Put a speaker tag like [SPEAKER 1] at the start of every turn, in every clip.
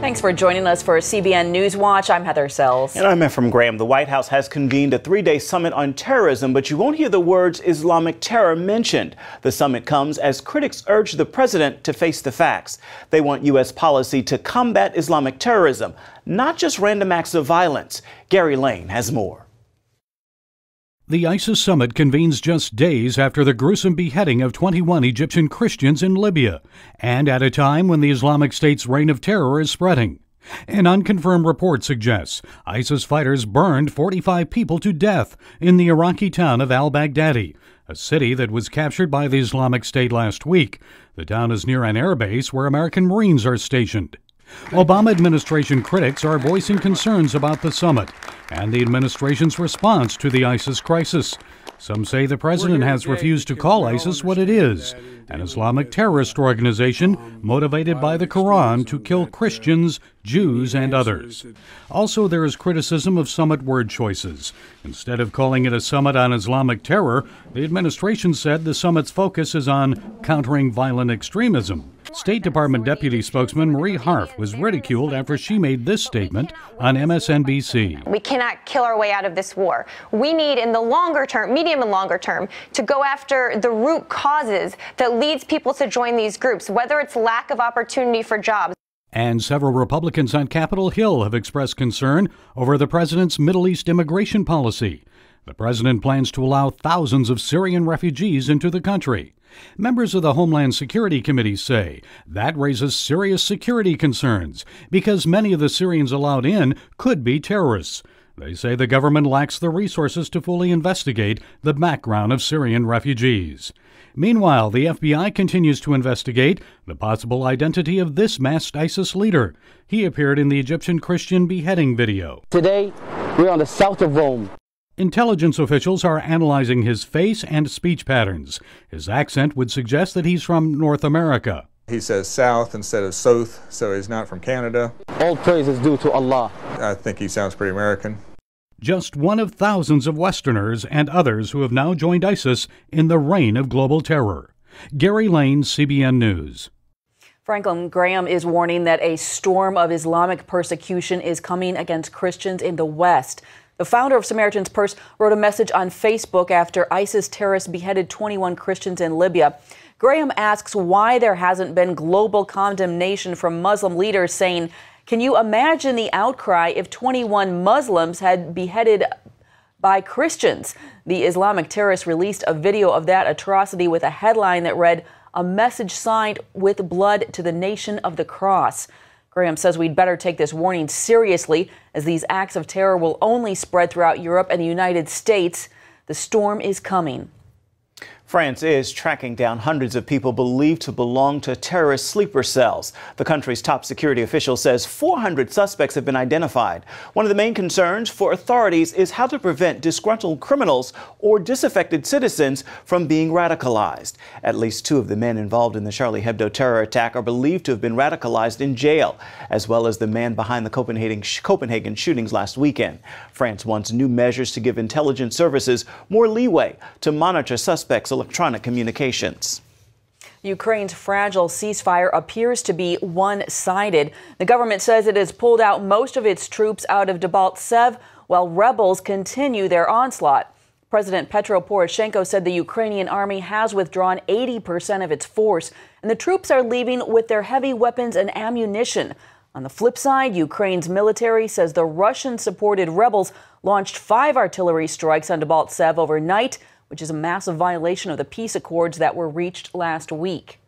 [SPEAKER 1] Thanks for joining us for CBN NewsWatch. I'm Heather Sells.
[SPEAKER 2] And I'm Ephraim Graham. The White House has convened a three-day summit on terrorism, but you won't hear the words Islamic terror mentioned. The summit comes as critics urge the president to face the facts. They want U.S. policy to combat Islamic terrorism, not just random acts of violence. Gary Lane has more.
[SPEAKER 3] The ISIS summit convenes just days after the gruesome beheading of 21 Egyptian Christians in Libya, and at a time when the Islamic State's reign of terror is spreading. An unconfirmed report suggests ISIS fighters burned 45 people to death in the Iraqi town of al-Baghdadi, a city that was captured by the Islamic State last week. The town is near an airbase where American Marines are stationed. Obama administration critics are voicing concerns about the summit and the administration's response to the ISIS crisis. Some say the president has refused to call ISIS what it is, an Islamic terrorist organization motivated by the Quran to kill Christians, Jews, and others. Also, there is criticism of summit word choices. Instead of calling it a summit on Islamic terror, the administration said the summit's focus is on countering violent extremism. State Department Deputy Spokesman Marie Harf was ridiculed after she made this statement on MSNBC.
[SPEAKER 4] We cannot kill our way out of this war. We need, in the longer term, medium and longer term, to go after the root causes that leads people to join these groups, whether it's lack of opportunity for jobs.
[SPEAKER 3] And several Republicans on Capitol Hill have expressed concern over the president's Middle East immigration policy. The president plans to allow thousands of Syrian refugees into the country. Members of the Homeland Security Committee say that raises serious security concerns because many of the Syrians allowed in could be terrorists. They say the government lacks the resources to fully investigate the background of Syrian refugees. Meanwhile, the FBI continues to investigate the possible identity of this masked ISIS leader. He appeared in the Egyptian Christian beheading video.
[SPEAKER 5] Today, we're on the south of Rome.
[SPEAKER 3] Intelligence officials are analyzing his face and speech patterns. His accent would suggest that he's from North America.
[SPEAKER 6] He says south instead of south, so he's not from Canada.
[SPEAKER 5] All praise is due to Allah.
[SPEAKER 6] I think he sounds pretty American.
[SPEAKER 3] Just one of thousands of Westerners and others who have now joined ISIS in the reign of global terror. Gary Lane, CBN News.
[SPEAKER 1] Franklin Graham is warning that a storm of Islamic persecution is coming against Christians in the West. The founder of Samaritan's Purse wrote a message on Facebook after ISIS terrorists beheaded 21 Christians in Libya. Graham asks why there hasn't been global condemnation from Muslim leaders, saying, "Can you imagine the outcry if 21 Muslims had beheaded by Christians?" The Islamic terrorists released a video of that atrocity with a headline that read, "A message signed with blood to the nation of the cross." Graham says we'd better take this warning seriously, as these acts of terror will only spread throughout Europe and the United States. The storm is coming.
[SPEAKER 2] France is tracking down hundreds of people believed to belong to terrorist sleeper cells. The country's top security official says 400 suspects have been identified. One of the main concerns for authorities is how to prevent disgruntled criminals or disaffected citizens from being radicalized. At least 2 of the men involved in the Charlie Hebdo terror attack are believed to have been radicalized in jail, as well as the man behind the Copenhagen shootings last weekend. France wants new measures to give intelligence services more leeway to monitor suspects' electronic communications.
[SPEAKER 1] Ukraine's fragile ceasefire appears to be one-sided. The government says it has pulled out most of its troops out of Debaltseve, while rebels continue their onslaught. President Petro Poroshenko said the Ukrainian army has withdrawn 80% of its force, and the troops are leaving with their heavy weapons and ammunition. On the flip side, Ukraine's military says the Russian-supported rebels launched 5 artillery strikes on Debaltseve overnight, which is a massive violation of the peace accords that were reached last week.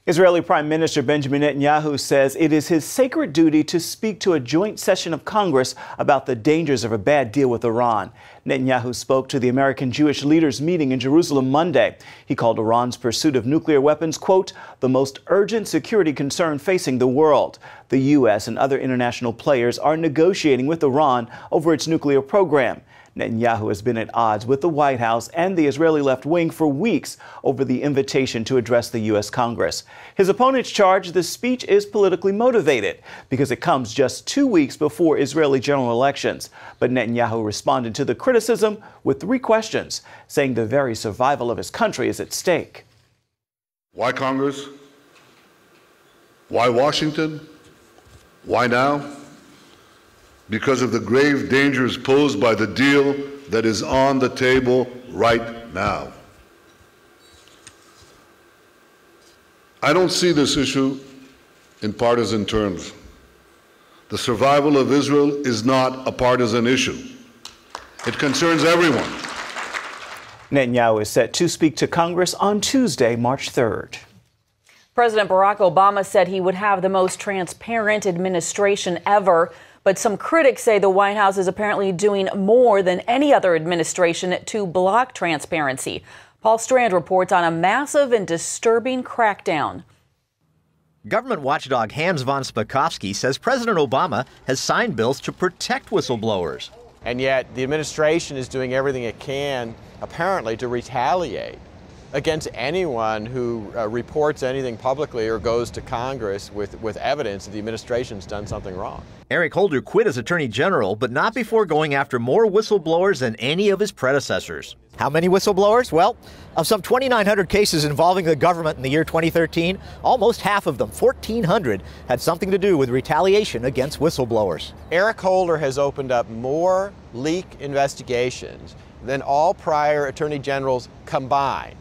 [SPEAKER 2] Israeli Prime Minister Benjamin Netanyahu says it is his sacred duty to speak to a joint session of Congress about the dangers of a bad deal with Iran. Netanyahu spoke to the American Jewish leaders meeting in Jerusalem Monday. He called Iran's pursuit of nuclear weapons, quote, the most urgent security concern facing the world. The U.S. and other international players are negotiating with Iran over its nuclear program. Netanyahu has been at odds with the White House and the Israeli left wing for weeks over the invitation to address the U.S. Congress. His opponents charge the speech is politically motivated because it comes just 2 weeks before Israeli general elections. But Netanyahu responded to the criticism with 3 questions, saying the very survival of his country is at stake.
[SPEAKER 7] Why Congress? Why Washington? Why now? Because of the grave dangers posed by the deal that is on the table right now. I don't see this issue in partisan terms. The survival of Israel is not a partisan issue. It concerns everyone.
[SPEAKER 2] Netanyahu is set to speak to Congress on Tuesday, March 3rd.
[SPEAKER 1] President Barack Obama said he would have the most transparent administration ever. But some critics say the White House is apparently doing more than any other administration to block transparency. Paul Strand reports on a massive and disturbing crackdown.
[SPEAKER 8] Government watchdog Hans von Spakovsky says President Obama has signed bills to protect whistleblowers.
[SPEAKER 9] And yet the administration is doing everything it can, apparently, to retaliate against anyone who reports anything publicly or goes to Congress with evidence that the administration's done something wrong.
[SPEAKER 8] Eric Holder quit as Attorney General, but not before going after more whistleblowers than any of his predecessors. How many whistleblowers? Well, of some 2,900 cases involving the government in the year 2013, almost half of them, 1,400, had something to do with retaliation against whistleblowers.
[SPEAKER 9] Eric Holder has opened up more leak investigations than all prior Attorney Generals combined,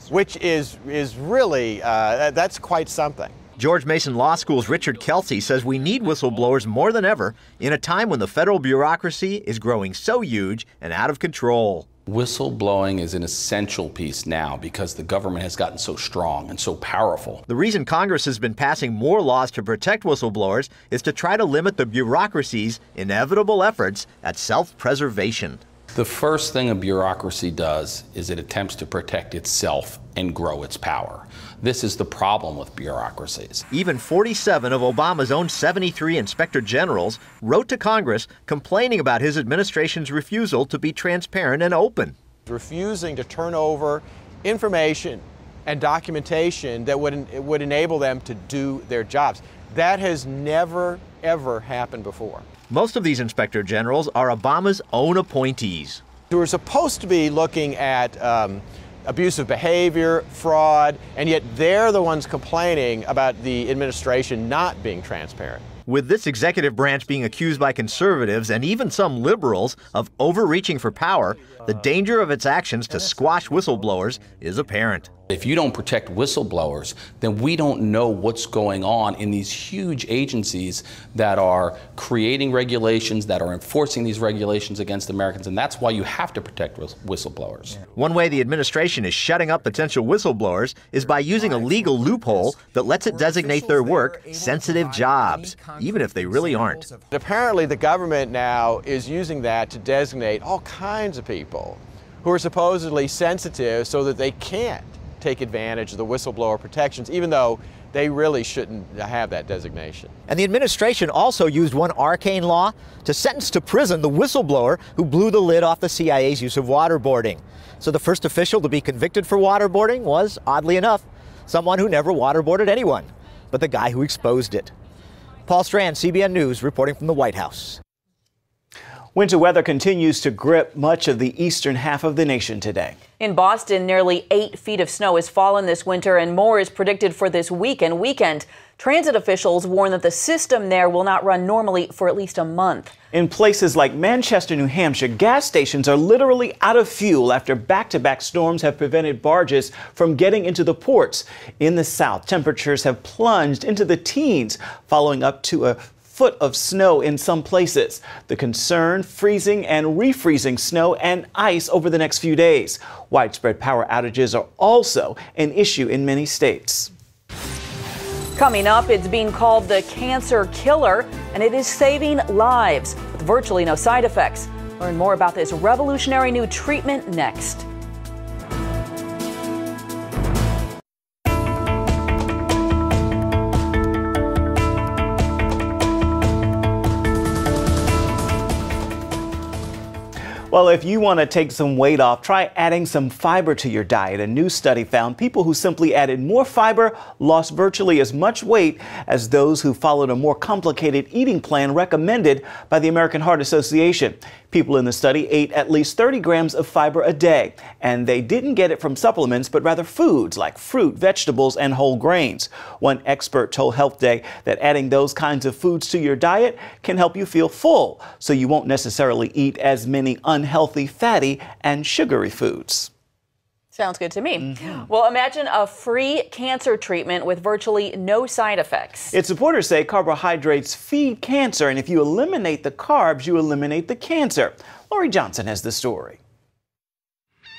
[SPEAKER 9] which is really, that's quite something.
[SPEAKER 8] George Mason Law School's Richard Kelsey says we need whistleblowers more than ever in a time when the federal bureaucracy is growing so huge and out of control.
[SPEAKER 10] Whistleblowing is an essential piece now because the government has gotten so strong and so powerful.
[SPEAKER 8] The reason Congress has been passing more laws to protect whistleblowers is to try to limit the bureaucracy's inevitable efforts at self-preservation.
[SPEAKER 10] The first thing a bureaucracy does is it attempts to protect itself and grow its power. This is the problem with bureaucracies.
[SPEAKER 8] Even 47 of Obama's own 73 inspector generals wrote to Congress complaining about his administration's refusal to be transparent and open.
[SPEAKER 9] Refusing to turn over information and documentation that would enable them to do their jobs. That has never, ever happened before.
[SPEAKER 8] Most of these inspector generals are Obama's own appointees.
[SPEAKER 9] We're supposed to be looking at abusive behavior, fraud, and yet they're the ones complaining about the administration not being transparent.
[SPEAKER 8] With this executive branch being accused by conservatives and even some liberals of overreaching for power, the danger of its actions to squash whistleblowers is apparent.
[SPEAKER 10] If you don't protect whistleblowers, then we don't know what's going on in these huge agencies that are creating regulations, that are enforcing these regulations against Americans, and that's why you have to protect whistleblowers.
[SPEAKER 8] One way the administration is shutting up potential whistleblowers is by using a legal loophole that lets it designate their work sensitive jobs, even if they really aren't.
[SPEAKER 9] Apparently the government now is using that to designate all kinds of people who are supposedly sensitive so that they can't take advantage of the whistleblower protections, even though they really shouldn't have that designation.
[SPEAKER 8] And the administration also used one arcane law to sentence to prison the whistleblower who blew the lid off the CIA's use of waterboarding. So the first official to be convicted for waterboarding was, oddly enough, someone who never waterboarded anyone, but the guy who exposed it. Paul Strand, CBN News, reporting from the White House.
[SPEAKER 2] Winter weather continues to grip much of the eastern half of the nation today.
[SPEAKER 1] In Boston, nearly 8 feet of snow has fallen this winter, and more is predicted for this weekend. Transit officials warn that the system there will not run normally for at least a month.
[SPEAKER 2] In places like Manchester, New Hampshire, gas stations are literally out of fuel after back-to-back storms have prevented barges from getting into the ports. In the south, temperatures have plunged into the teens, following up to a foot of snow in some places. The concern, freezing and refreezing snow and ice over the next few days. Widespread power outages are also an issue in many states.
[SPEAKER 1] Coming up, it's being called the cancer killer, and it is saving lives with virtually no side effects. Learn more about this revolutionary new treatment next.
[SPEAKER 2] Well, if you want to take some weight off, try adding some fiber to your diet. A new study found people who simply added more fiber lost virtually as much weight as those who followed a more complicated eating plan recommended by the American Heart Association. People in the study ate at least 30 grams of fiber a day, and they didn't get it from supplements, but rather foods like fruit, vegetables, and whole grains. One expert told Health Day that adding those kinds of foods to your diet can help you feel full, so you won't necessarily eat as many unhealthy, fatty, and sugary foods.
[SPEAKER 1] Sounds good to me. Well, imagine a free cancer treatment with virtually no side effects.
[SPEAKER 2] Its supporters say carbohydrates feed cancer, and if you eliminate the carbs, you eliminate the cancer. Lori Johnson has the story.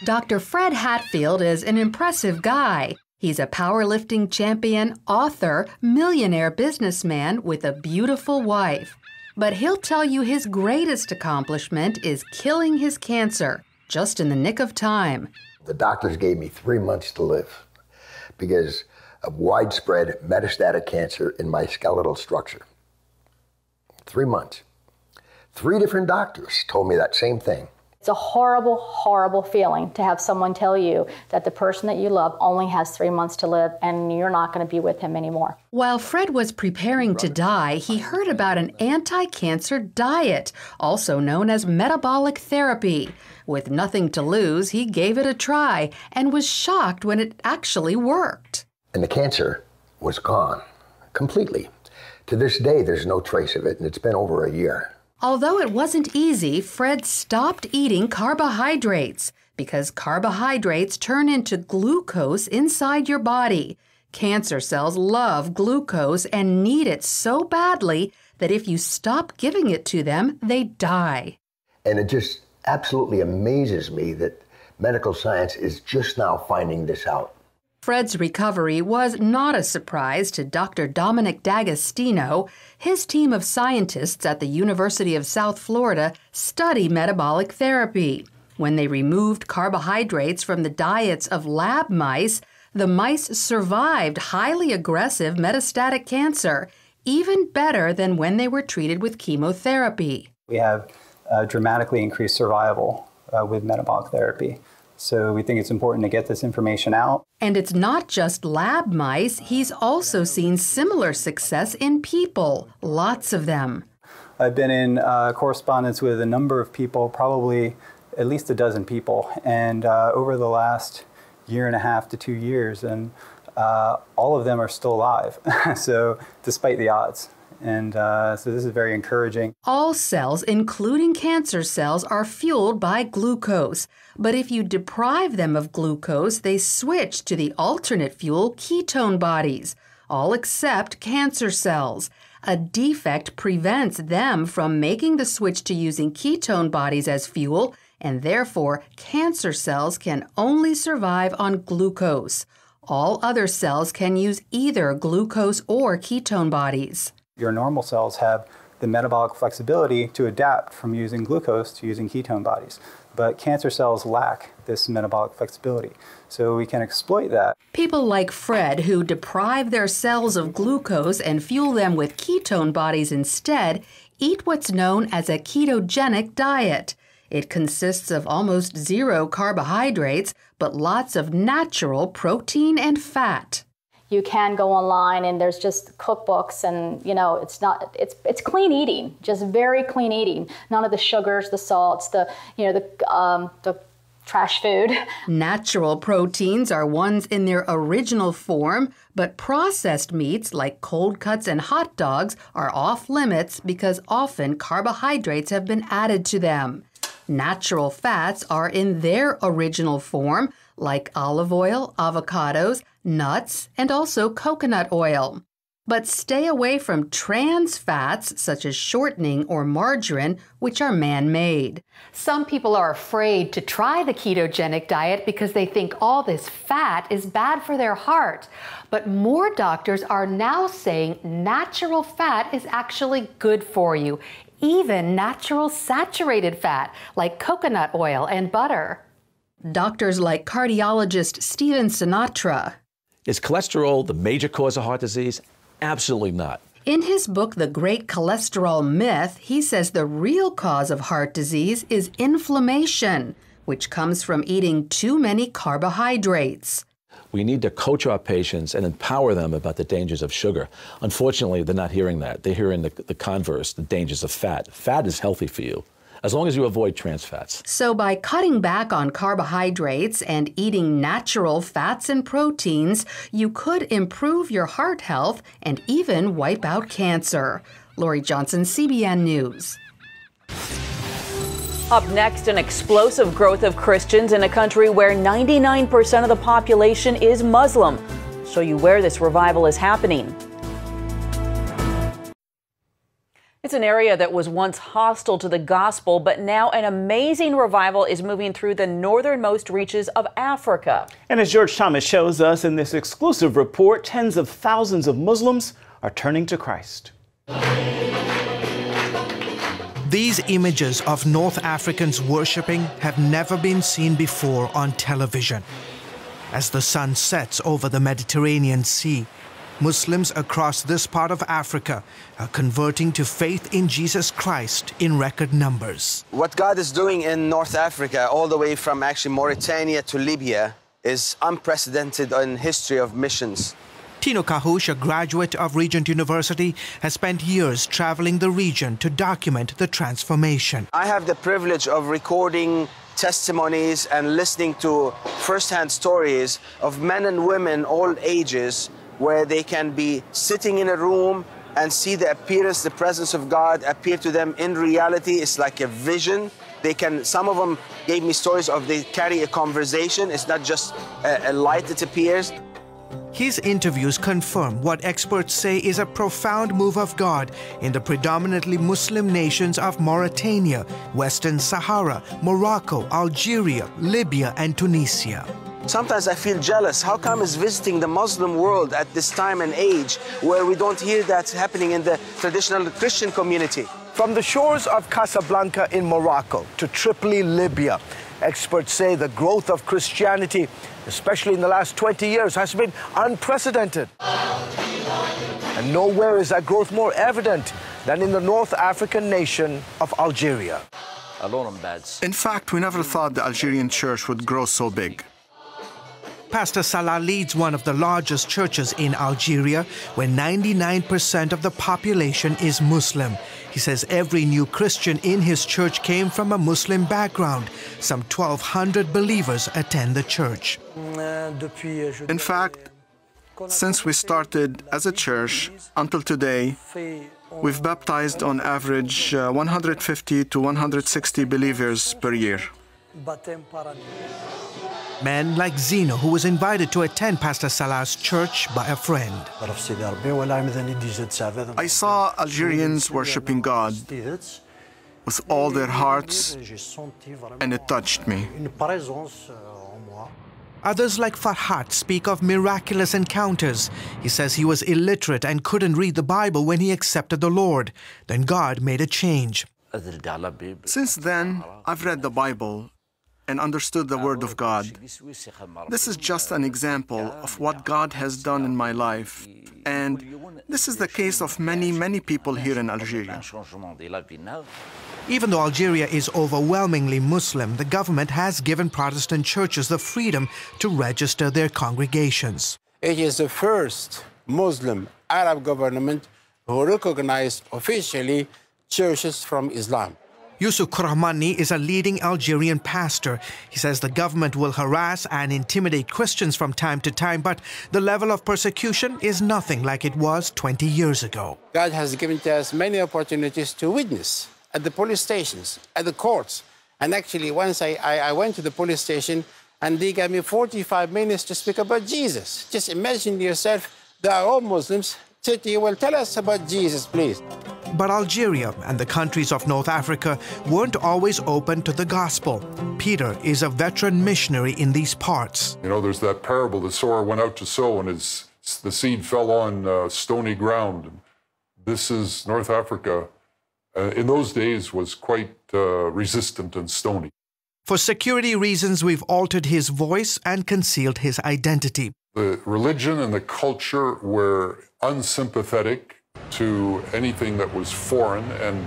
[SPEAKER 11] Dr. Fred Hatfield is an impressive guy. He's a powerlifting champion, author, millionaire businessman with a beautiful wife. But he'll tell you his greatest accomplishment is killing his cancer, just in the nick of time.
[SPEAKER 12] The doctors gave me 3 months to live because of widespread metastatic cancer in my skeletal structure. 3 months. 3 different doctors told me that same thing.
[SPEAKER 13] It's a horrible, horrible feeling to have someone tell you that the person that you love only has 3 months to live and you're not going to be with him anymore.
[SPEAKER 11] While Fred was preparing to die, he heard about an anti-cancer diet, also known as metabolic therapy. With nothing to lose, he gave it a try and was shocked when it actually worked.
[SPEAKER 12] And the cancer was gone completely. To this day, there's no trace of it, and it's been over a year.
[SPEAKER 11] Although it wasn't easy, Fred stopped eating carbohydrates because carbohydrates turn into glucose inside your body. Cancer cells love glucose and need it so badly that if you stop giving it to them, they die.
[SPEAKER 12] And it just absolutely amazes me that medical science is just now finding this out.
[SPEAKER 11] Fred's recovery was not a surprise to Dr. Dominic D'Agostino. His team of scientists at the University of South Florida study metabolic therapy. When they removed carbohydrates from the diets of lab mice, the mice survived highly aggressive metastatic cancer, even better than when they were treated with chemotherapy.
[SPEAKER 14] We have dramatically increased survival with metabolic therapy. So we think it's important to get this information out.
[SPEAKER 11] And it's not just lab mice. He's also seen similar success in people, lots of them.
[SPEAKER 14] I've been in correspondence with a number of people, probably at least a dozen people, and over the last 1.5 to 2 years, and all of them are still alive, so despite the odds. And so this is very encouraging.
[SPEAKER 11] All cells, including cancer cells, are fueled by glucose. But if you deprive them of glucose, they switch to the alternate fuel ketone bodies, all except cancer cells. A defect prevents them from making the switch to using ketone bodies as fuel, and therefore cancer cells can only survive on glucose. All other cells can use either glucose or ketone bodies.
[SPEAKER 14] Your normal cells have the metabolic flexibility to adapt from using glucose to using ketone bodies. But cancer cells lack this metabolic flexibility, so we can exploit that.
[SPEAKER 11] People like Fred, who deprive their cells of glucose and fuel them with ketone bodies instead, eat what's known as a ketogenic diet. It consists of almost 0 carbohydrates, but lots of natural protein and fat.
[SPEAKER 13] You can go online and there's just cookbooks and, it's clean eating, just very clean eating. None of the sugars, the salts, the trash food.
[SPEAKER 11] Natural proteins are ones in their original form, but processed meats like cold cuts and hot dogs are off limits because often carbohydrates have been added to them. Natural fats are in their original form, like olive oil, avocados, nuts, and also coconut oil. But stay away from trans fats such as shortening or margarine, which are man-made.
[SPEAKER 15] Some people are afraid to try the ketogenic diet because they think all this fat is bad for their heart. But more doctors are now saying natural fat is actually good for you, even natural saturated fat like coconut oil and butter.
[SPEAKER 11] Doctors like cardiologist Steven Sinatra.
[SPEAKER 16] Is cholesterol the major cause of heart disease? Absolutely not.
[SPEAKER 11] In his book, The Great Cholesterol Myth, he says the real cause of heart disease is inflammation, which comes from eating too many carbohydrates.
[SPEAKER 16] We need to coach our patients and empower them about the dangers of sugar. Unfortunately, they're not hearing that. They're hearing the converse, the dangers of fat. Fat is healthy for you, as long as you avoid trans fats.
[SPEAKER 11] So by cutting back on carbohydrates and eating natural fats and proteins, you could improve your heart health and even wipe out cancer. Lori Johnson, CBN News.
[SPEAKER 1] Up next, an explosive growth of Christians in a country where 99% of the population is Muslim. I'll show you where this revival is happening. It's an area that was once hostile to the gospel, but now an amazing revival is moving through the northernmost reaches of Africa.
[SPEAKER 2] And as George Thomas shows us in this exclusive report, tens of thousands of Muslims are turning to Christ.
[SPEAKER 17] These images of North Africans worshipping have never been seen before on television. As the sun sets over the Mediterranean Sea, Muslims across this part of Africa are converting to faith in Jesus Christ in record numbers.
[SPEAKER 18] What God is doing in North Africa, all the way from actually Mauritania to Libya, is unprecedented in history of missions.
[SPEAKER 17] Tino Kahush, a graduate of Regent University, has spent years traveling the region to document the transformation.
[SPEAKER 18] I have the privilege of recording testimonies and listening to first-hand stories of men and women, all ages, where they can be sitting in a room and see the appearance, the presence of God appear to them in reality. It's like a vision. Some of them gave me stories of they carry a conversation. It's not just a light that appears.
[SPEAKER 17] His interviews confirm what experts say is a profound move of God in the predominantly Muslim nations of Mauritania, Western Sahara, Morocco, Algeria, Libya, and Tunisia.
[SPEAKER 18] Sometimes I feel jealous. How come it's visiting the Muslim world at this time and age where we don't hear that happening in the traditional Christian community?
[SPEAKER 19] From the shores of Casablanca in Morocco to Tripoli, Libya, experts say the growth of Christianity, especially in the last 20 years, has been unprecedented. And nowhere is that growth more evident than in the North African nation of Algeria.
[SPEAKER 20] In fact, we never thought the Algerian church would grow so big.
[SPEAKER 17] Pastor Salah leads one of the largest churches in Algeria, where 99% of the population is Muslim. He says every new Christian in his church came from a Muslim background. Some 1,200 believers attend the church.
[SPEAKER 20] In fact, since we started as a church until today, we've baptized on average 150 to 160 believers per year.
[SPEAKER 17] Men like Zino, who was invited to attend Pastor Salah's church by a friend.
[SPEAKER 20] I saw Algerians worshiping God with all their hearts, and it touched me.
[SPEAKER 17] Others like Farhat speak of miraculous encounters. He says he was illiterate and couldn't read the Bible when he accepted the Lord. Then God made a change.
[SPEAKER 20] Since then, I've read the Bible and understood the Word of God. This is just an example of what God has done in my life, and this is the case of many people here in Algeria.
[SPEAKER 17] Even though Algeria is overwhelmingly Muslim, the government has given Protestant churches the freedom to register their congregations.
[SPEAKER 21] It is the first Muslim Arab government who recognized officially churches from Islam.
[SPEAKER 17] Yusuf Krahmani is a leading Algerian pastor. He says the government will harass and intimidate Christians from time to time, but the level of persecution is nothing like it was 20 years ago.
[SPEAKER 21] God has given us many opportunities to witness at the police stations, at the courts. And actually, once I went to the police station and they gave me 45 minutes to speak about Jesus. Just imagine yourself, they are all Muslims. Well, tell us about Jesus, please.
[SPEAKER 17] But Algeria and the countries of North Africa weren't always open to the gospel. Peter is a veteran missionary in these parts.
[SPEAKER 22] You know, there's that parable, the sower went out to sow and the seed fell on stony ground. This is North Africa. In those days was quite resistant and stony.
[SPEAKER 17] For security reasons, we've altered his voice and concealed his identity.
[SPEAKER 22] The religion and the culture were unsympathetic to anything that was foreign, and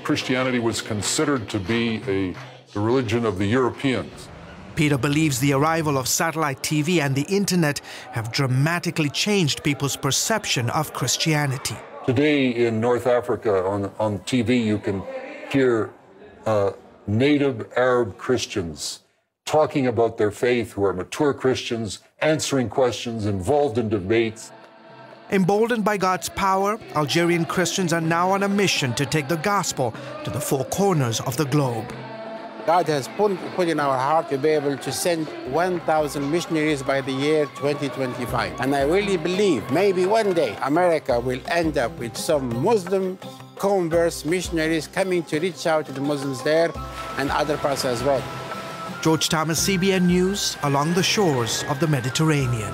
[SPEAKER 22] Christianity was considered to be the religion of the Europeans.
[SPEAKER 17] Peter believes the arrival of satellite TV and the internet have dramatically changed people's perception of Christianity.
[SPEAKER 22] Today in North Africa on TV you can hear native Arab Christians talking about their faith, who are mature Christians, answering questions, involved in debates.
[SPEAKER 17] Emboldened by God's power, Algerian Christians are now on a mission to take the gospel to the four corners of the globe.
[SPEAKER 21] God has put in our heart to be able to send 1,000 missionaries by the year 2025. And I really believe maybe one day America will end up with some Muslim converts, missionaries coming to reach out to the Muslims there and other parts as well.
[SPEAKER 17] George Thomas, CBN News, along the shores of the Mediterranean.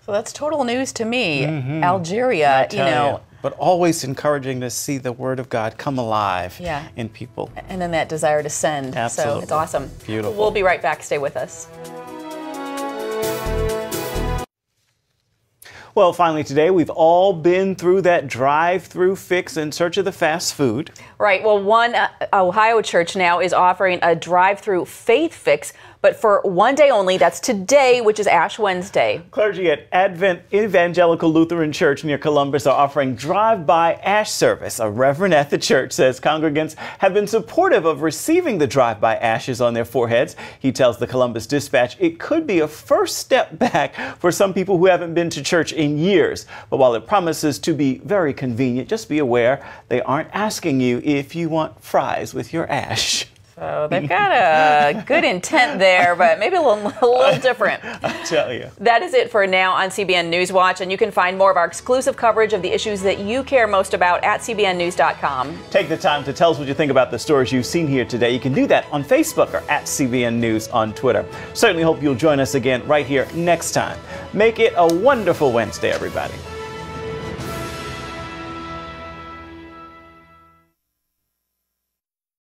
[SPEAKER 1] So that's total news to me. Algeria, you know.
[SPEAKER 2] But always encouraging to see the Word of God come alive in people.
[SPEAKER 1] And then that desire to send.
[SPEAKER 2] Absolutely.
[SPEAKER 1] So it's awesome.
[SPEAKER 2] Beautiful.
[SPEAKER 1] We'll be right back. Stay with us.
[SPEAKER 2] Well, finally today, we've all been through that drive-through fix in search of the fast food.
[SPEAKER 1] Right. Well, one Ohio church now is offering a drive-through faith fix, but for one day only. That's today, which is Ash Wednesday.
[SPEAKER 2] Clergy at Advent Evangelical Lutheran Church near Columbus are offering drive-by ash service. A reverend at the church says congregants have been supportive of receiving the drive-by ashes on their foreheads. He tells the Columbus Dispatch it could be a first step back for some people who haven't been to church in years. But while it promises to be very convenient, just be aware they aren't asking you if you want fries with your ash.
[SPEAKER 1] So they've got a good intent there, but maybe a little different.
[SPEAKER 2] I tell you.
[SPEAKER 1] That is it for now on CBN NewsWatch, and you can find more of our exclusive coverage of the issues that you care most about at cbnnews.com.
[SPEAKER 2] Take the time to tell us what you think about the stories you've seen here today. You can do that on Facebook or at CBN News on Twitter. Certainly hope you'll join us again right here next time. Make it a wonderful Wednesday, everybody.